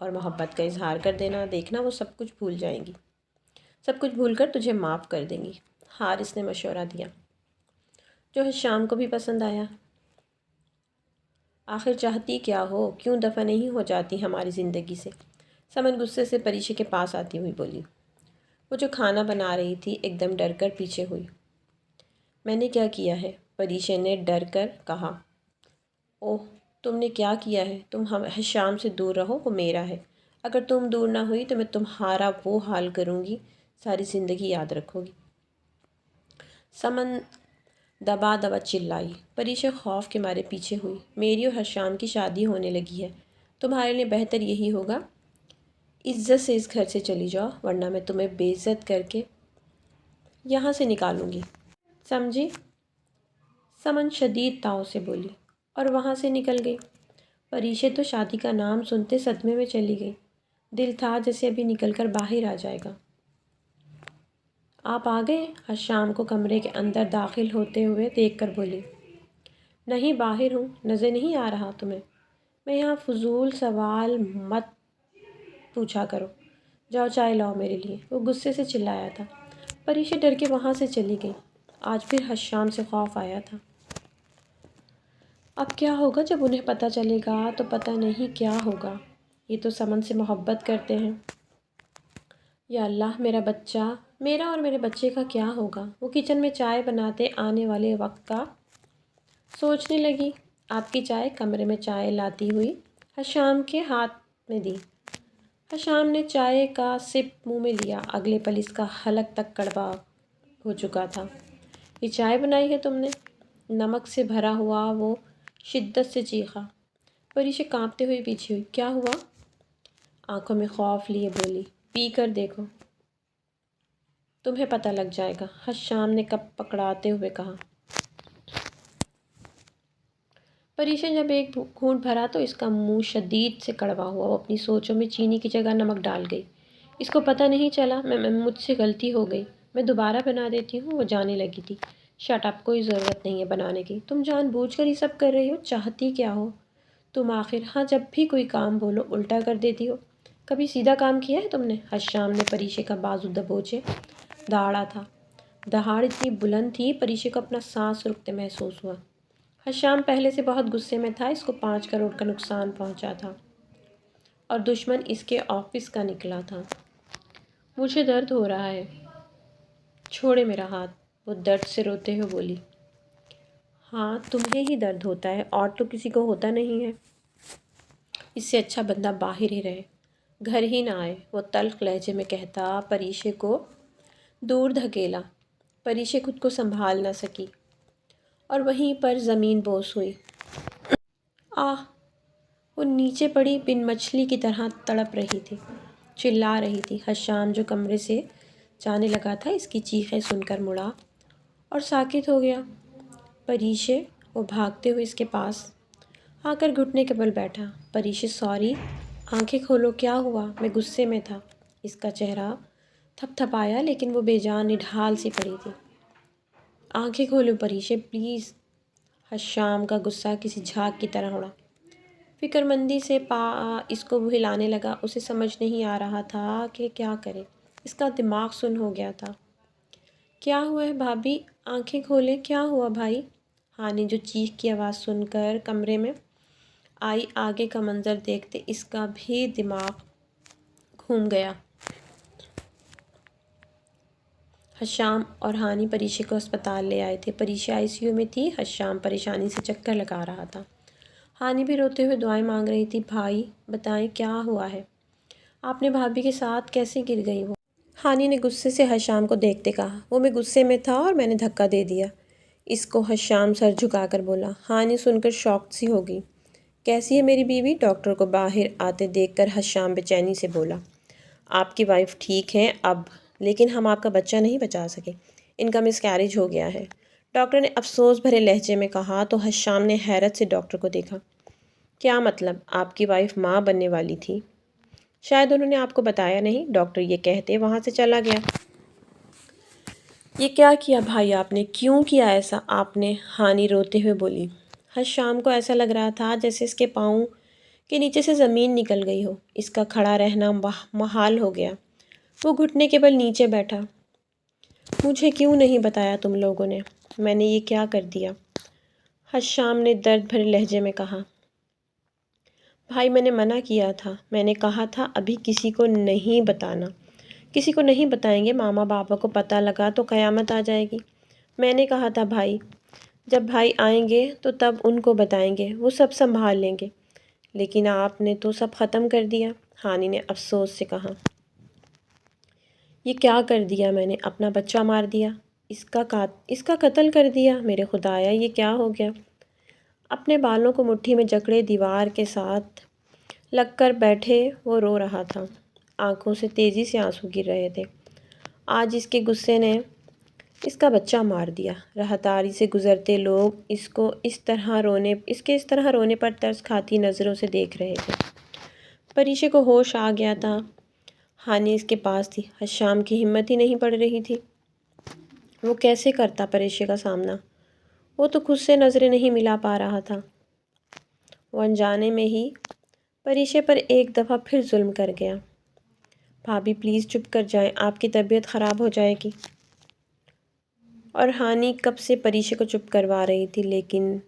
اور محبت کا اظہار کر دینا، دیکھنا وہ سب کچھ بھول جائیں گی، سب کچھ بھول کر تجھے معاف کر دیں گی، حارث نے مشورہ دیا، جو حشام کو بھی پسند آیا۔ آخر چاہتی کیا ہو، کیوں دفع نہیں ہو جاتی ہماری زندگی سے؟ سمن غصے سے پریشے کے پاس آتی ہوئی بولی۔ وہ جو کھانا بنا رہی تھی ایک دم ڈر کر پیچھے ہوئی۔ میں نے کیا کیا ہے؟ پریشے نے ڈر کر کہا۔ اوہ، تم نے کیا کیا ہے؟ تم حشام سے دور رہو، وہ میرا ہے۔ اگر تم دور نہ ہوئی تو میں تمہارا وہ حال کروں گی، ساری زندگی یاد رکھو گی۔ سمن دبا دبا چلائی۔ پریشا خوف کے مارے پیچھے ہوئی۔ میری اور حشام کی شادی ہونے لگی ہے، تمہارے لیے بہتر یہی ہوگا عزت سے اس گھر سے چلی جاؤ، ورنہ میں تمہیں بے عزت کر کے یہاں سے نکالوں گی، سمجھی؟ سمن شدید تاؤ سے بولی اور وہاں سے نکل گئی۔ پریشا تو شادی کا نام سنتے صدمے میں چلی گئی، دل تھا جیسے ابھی نکل کر باہر آ جائے گا۔ آپ آ گئے؟ حشام کو کمرے کے اندر داخل ہوتے ہوئے دیکھ کر بولی۔ نہیں، باہر ہوں، نظر نہیں آ رہا تمہیں؟ میں یہاں فضول سوال مت پوچھا کرو، جاؤ چائے لاؤ میرے لیے، وہ غصے سے چلایا تھا۔ پریشا ڈر کے وہاں سے چلی گئی۔ آج پھر حشام سے خوف آیا تھا۔ اب کیا ہوگا جب انہیں پتہ چلے گا؟ تو پتہ نہیں کیا ہوگا، یہ تو سمن سے محبت کرتے ہیں۔ یا اللہ، میرا اور میرے بچے کا کیا ہوگا؟ وہ کچن میں چائے بناتے آنے والے وقت کا سوچنے لگی۔ آپ کی چائے؟ کمرے میں چائے لاتی ہوئی حشام کے ہاتھ میں دی۔ حشام نے چائے کا سپ منہ میں لیا، اگلے پل اس کا حلق تک کڑوا ہو چکا تھا۔ یہ چائے بنائی ہے تم نے؟ نمک سے بھرا ہوا وہ شدت سے چیخا۔ پریشا کانپتے ہوئے پیچھے ہوئی۔ کیا ہوا؟ آنکھوں میں خوف لیے بولی۔ پی کر دیکھو، تمہیں پتہ لگ جائے گا، حشام نے کپ پکڑاتے ہوئے کہا۔ پریشا جب ایک گھونٹ بھرا تو اس کا منہ شدید سے کڑوا ہوا، وہ اپنی سوچوں میں چینی کی جگہ نمک ڈال گئی۔ اس کو پتہ نہیں چلا، مجھ سے غلطی ہو گئی، میں دوبارہ بنا دیتی ہوں۔ وہ جانے لگی تھی۔ شٹ اپ، کوئی ضرورت نہیں ہے بنانے کی، تم جان بوجھ کر یہ سب کر رہی ہو، چاہتی کیا ہو تم آخر؟ ہاں، جب بھی کوئی کام بولو الٹا کر دیتی ہو، کبھی سیدھا کام کیا ہے تم نے؟ حشام نے پریشا کا بازو دبوچے دھاڑا تھا۔ دہاڑ اتنی بلند تھی، پریشا کو اپنا سانس رکتے محسوس ہوا۔ حشام پہلے سے بہت غصے میں تھا، اس کو 5 کروڑ کا نقصان پہنچا تھا اور دشمن اس کے آفس کا نکلا تھا۔ مجھے درد ہو رہا ہے، چھوڑے میرا ہاتھ، وہ درد سے روتے ہوئے بولی۔ ہاں، تمہیں ہی درد ہوتا ہے، اور تو کسی کو ہوتا نہیں ہے۔ اس سے اچھا بندہ باہر ہی رہے، گھر ہی نہ آئے، وہ تلخ لہجے میں کہتا پریشا کو دور دھکیلا۔ پریشا خود کو سنبھال نہ سکی اور وہیں پر زمین بوس ہوئی۔ آہ! وہ نیچے پڑی، بن مچھلی کی طرح تڑپ رہی تھی، چلا رہی تھی۔ حشام جو کمرے سے جانے لگا تھا، اس کی چیخیں سن کر مڑا اور ساکت ہو گیا۔ پریشا، وہ بھاگتے ہوئے اس کے پاس آ کر گھٹنے کے بل بیٹھا۔ پریشا، سوری، آنکھیں کھولو، کیا ہوا؟ میں غصے میں تھا۔ اس کا چہرہ تھپ تھپایا، لیکن وہ بے جان نڈھال سی پڑی تھی۔ آنکھیں کھولو پریشا، پلیز۔ حشام کا غصہ کسی جھاگ کی طرح اڑا۔ فکر مندی سے اس کو وہ ہلانے لگا، اسے سمجھ نہیں آ رہا تھا کہ کیا کرے، اس کا دماغ سن ہو گیا تھا۔ کیا ہوا ہے بھابھی؟ آنکھیں کھولیں، کیا ہوا بھائی؟ ہانی جو چیخ کی آواز سن کر کمرے میں آئی، آگے کا منظر دیکھتے اس کا بھی دماغ گھوم گیا۔ حشام اور ہانی پریشا کو اسپتال لے آئے تھے۔ پریشا ICU میں تھی، حشام پریشانی سے چکر لگا رہا تھا۔ ہانی بھی روتے ہوئے دعائیں مانگ رہی تھی۔ بھائی بتائیں کیا ہوا ہے؟ آپ نے بھابھی کے ساتھ کیسے گر گئی وہ؟ ہانی نے غصے سے حشام کو دیکھتے کہا۔ وہ میں غصے میں تھا اور میں نے دھکا دے دیا اس کو، حشام سر جھکا کر بولا۔ ہانی سن کر شاکڈ سی ہو گئی۔ کیسی ہے میری بیوی؟ ڈاکٹر کو باہر آتے دیکھ کر حشام بے چینی سے بولا۔ آپ کی وائف ٹھیک ہیں اب، لیکن ہم آپ کا بچہ نہیں بچا سکے، ان کا مس کیریج ہو گیا ہے، ڈاکٹر نے افسوس بھرے لہجے میں کہا تو حشام نے حیرت سے ڈاکٹر کو دیکھا۔ کیا مطلب؟ آپ کی وائف ماں بننے والی تھی؟ شاید انہوں نے آپ کو بتایا نہیں، ڈاکٹر یہ کہتے وہاں سے چلا گیا۔ یہ کیا کیا بھائی آپ نے؟ کیوں کیا ایسا آپ نے؟ ہانی روتے ہوئے بولی۔ حشام کو ایسا لگ رہا تھا جیسے اس کے پاؤں کہ نیچے سے زمین نکل گئی ہو، اس کا کھڑا رہنا محال ہو گیا۔ وہ گھٹنے کے بل نیچے بیٹھا۔ مجھے کیوں نہیں بتایا تم لوگوں نے؟ میں نے یہ کیا کر دیا؟ حشام نے درد بھرے لہجے میں کہا۔ بھائی میں نے منع کیا تھا، میں نے کہا تھا ابھی کسی کو نہیں بتانا، کسی کو نہیں بتائیں گے، ماما بابا کو پتہ لگا تو قیامت آ جائے گی۔ میں نے کہا تھا بھائی، جب بھائی آئیں گے تو تب ان کو بتائیں گے، وہ سب سنبھال لیں گے، لیکن آپ نے تو سب ختم کر دیا، ہانی نے افسوس سے کہا۔ یہ کیا کر دیا میں نے؟ اپنا بچہ مار دیا، اس کا قتل کر دیا، میرے خدایا یہ کیا ہو گیا؟ اپنے بالوں کو مٹھی میں جکڑے دیوار کے ساتھ لگ کر بیٹھے وہ رو رہا تھا، آنکھوں سے تیزی سے آنسو گر رہے تھے۔ آج اس کے غصے نے اس کا بچہ مار دیا۔ راہداری سے گزرتے لوگ اس کے اس طرح رونے پر ترس کھاتی نظروں سے دیکھ رہے تھے۔ پریشے کو ہوش آ گیا تھا، ہانی اس کے پاس تھی، حشام کی ہمت ہی نہیں پڑ رہی تھی۔ وہ کیسے کرتا پریشے کا سامنا؟ وہ تو خود سے نظریں نہیں ملا پا رہا تھا۔ وہ انجانے میں ہی پریشے پر ایک دفعہ پھر ظلم کر گیا۔ بھابھی پلیز چپ کر جائیں، آپ کی طبیعت خراب ہو جائے گی۔ اور ہانی کب سے پریشے کو چپ کروا رہی تھی، لیکن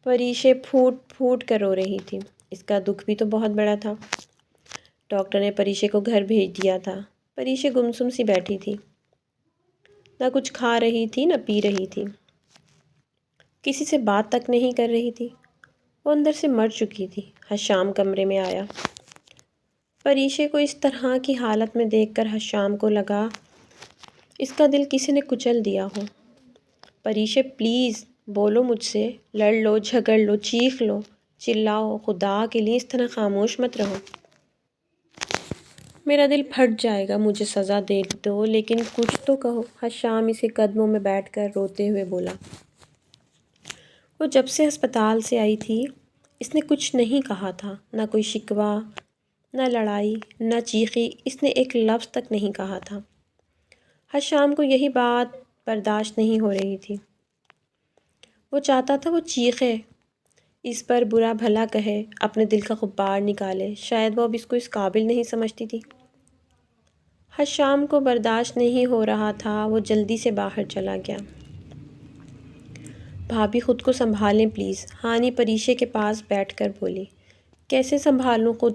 پریشے پھوٹ پھوٹ کر رو رہی تھی۔ اس کا دکھ بھی تو بہت بڑا تھا۔ ڈاکٹر نے پریشے کو گھر بھیج دیا تھا۔ پریشے گمسم سی بیٹھی تھی، نہ کچھ کھا رہی تھی نہ پی رہی تھی، کسی سے بات تک نہیں کر رہی تھی، وہ اندر سے مر چکی تھی۔ حشام کمرے میں آیا۔ پریشے کو اس طرح کی حالت میں دیکھ کر حشام کو لگا اس کا دل کسی نے کچل دیا ہو۔ پریشے پلیز بولو مجھ سے، لڑ لو، جھگڑ لو، چیخ لو، چلاؤ، خدا کے لیے اس طرح خاموش مت رہو۔ میرا دل پھٹ جائے گا، مجھے سزا دے دو لیکن کچھ تو کہو۔ حشام اسے قدموں میں بیٹھ کر روتے ہوئے بولا۔ وہ جب سے ہسپتال سے آئی تھی اس نے کچھ نہیں کہا تھا، نہ کوئی شکوہ، نہ لڑائی، نہ چیخی، اس نے ایک لفظ تک نہیں کہا تھا۔ حشام کو یہی بات برداشت نہیں ہو رہی تھی۔ وہ چاہتا تھا وہ چیخے، اس پر برا بھلا کہے، اپنے دل کا غبار نکالے، شاید وہ اب اس کو اس قابل نہیں سمجھتی تھی۔ حشام کو برداشت نہیں ہو رہا تھا، وہ جلدی سے باہر چلا گیا۔ بھابھی خود کو سنبھالیں پلیز، ہانی پریشے کے پاس بیٹھ کر بولی۔ کیسے سنبھالوں خود؟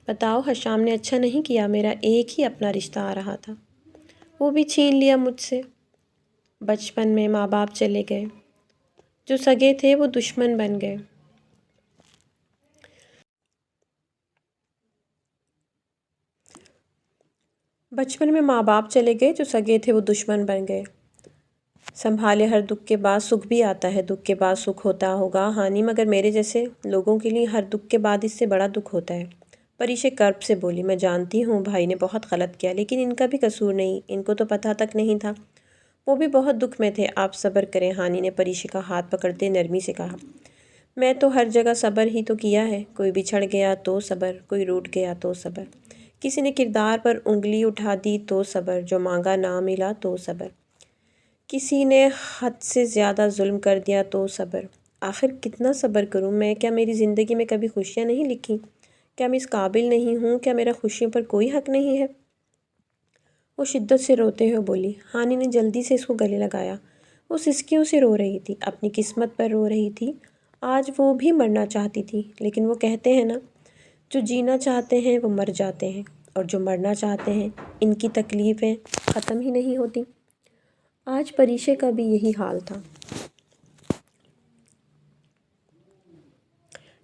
بتاؤ، حشام نے اچھا نہیں کیا، میرا ایک ہی اپنا رشتہ آ رہا تھا، وہ بھی چھین لیا مجھ سے۔ بچپن میں ماں باپ چلے گئے، جو سگے تھے وہ دشمن بن گئے۔ بچپن میں ماں باپ چلے گئے، جو سگے تھے وہ دشمن بن گئے۔ سنبھالے ہر دکھ کے بعد سکھ بھی آتا ہے، دکھ کے بعد سکھ ہوتا ہوگا ہانی، مگر میرے جیسے لوگوں کے لیے ہر دکھ کے بعد اس سے بڑا دکھ ہوتا ہے۔ پریشے کرب سے بولی۔ میں جانتی ہوں بھائی نے بہت غلط کیا، لیکن ان کا بھی قصور نہیں، ان کو تو پتہ تک نہیں تھا، وہ بھی بہت دکھ میں تھے۔ آپ صبر کریں، ہانی نے پریشے کا ہاتھ پکڑتے نرمی سے کہا۔ میں تو ہر جگہ صبر ہی تو کیا ہے، کوئی بچھڑ گیا تو صبر، کوئی روٹھ گیا تو صبر، کسی نے کردار پر انگلی اٹھا دی تو صبر، جو مانگا نہ ملا تو صبر، کسی نے حد سے زیادہ ظلم کر دیا تو صبر۔ آخر کتنا صبر کروں میں؟ کیا میری زندگی میں کبھی خوشیاں نہیں لکھی؟ کیا میں اس قابل نہیں ہوں؟ کیا میرا خوشیوں پر کوئی حق نہیں ہے؟ وہ شدت سے روتے ہوئے بولی۔ ہانی نے جلدی سے اس کو گلے لگایا۔ وہ سسکیوں سے رو رہی تھی، اپنی قسمت پر رو رہی تھی۔ آج وہ بھی مرنا چاہتی تھی، لیکن وہ کہتے ہیں نا، جو جینا چاہتے ہیں وہ مر جاتے ہیں، اور جو مرنا چاہتے ہیں ان کی تکلیفیں ختم ہی نہیں ہوتی۔ آج پریشے کا بھی یہی حال تھا۔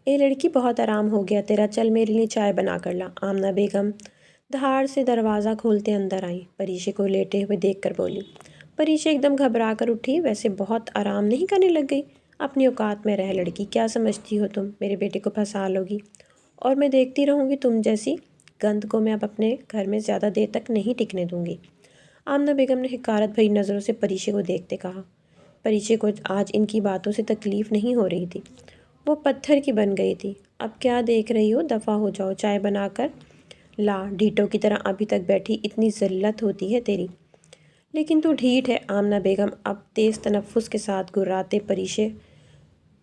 اے لڑکی، بہت آرام ہو گیا تیرا، چل میرے لیے چائے بنا کر لا۔ آمنہ بیگم دھاڑ سے دروازہ کھولتے اندر آئیں، پریشے کو لیٹے ہوئے دیکھ کر بولی۔ پریشے ایک دم گھبرا کر اٹھی۔ ویسے بہت آرام نہیں کرنے لگ گئی؟ اپنی اوقات میں رہ لڑکی، کیا سمجھتی ہو تم؟ میرے بیٹے کو پھنسا لوگی اور میں دیکھتی رہوں گی تم جیسی گند کو میں اب اپنے گھر میں زیادہ دیر تک نہیں ٹکنے دوں گی۔ آمنہ بیگم نے حقارت بھری نظروں سے پریشے کو دیکھتے کہا۔ پریشے کو آج ان کی باتوں سے تکلیف نہیں ہو رہی تھی، وہ پتھر کی بن گئی تھی۔ اب کیا دیکھ رہی ہو؟ دفع ہو جاؤ، چائے بنا کر لا، ڈھیٹوں کی طرح ابھی تک بیٹھی، اتنی ذلت ہوتی ہے تیری؟ لیکن تو ڈھیٹ ہے۔ آمنہ بیگم اب تیز تنفس کے ساتھ گراتے پریشے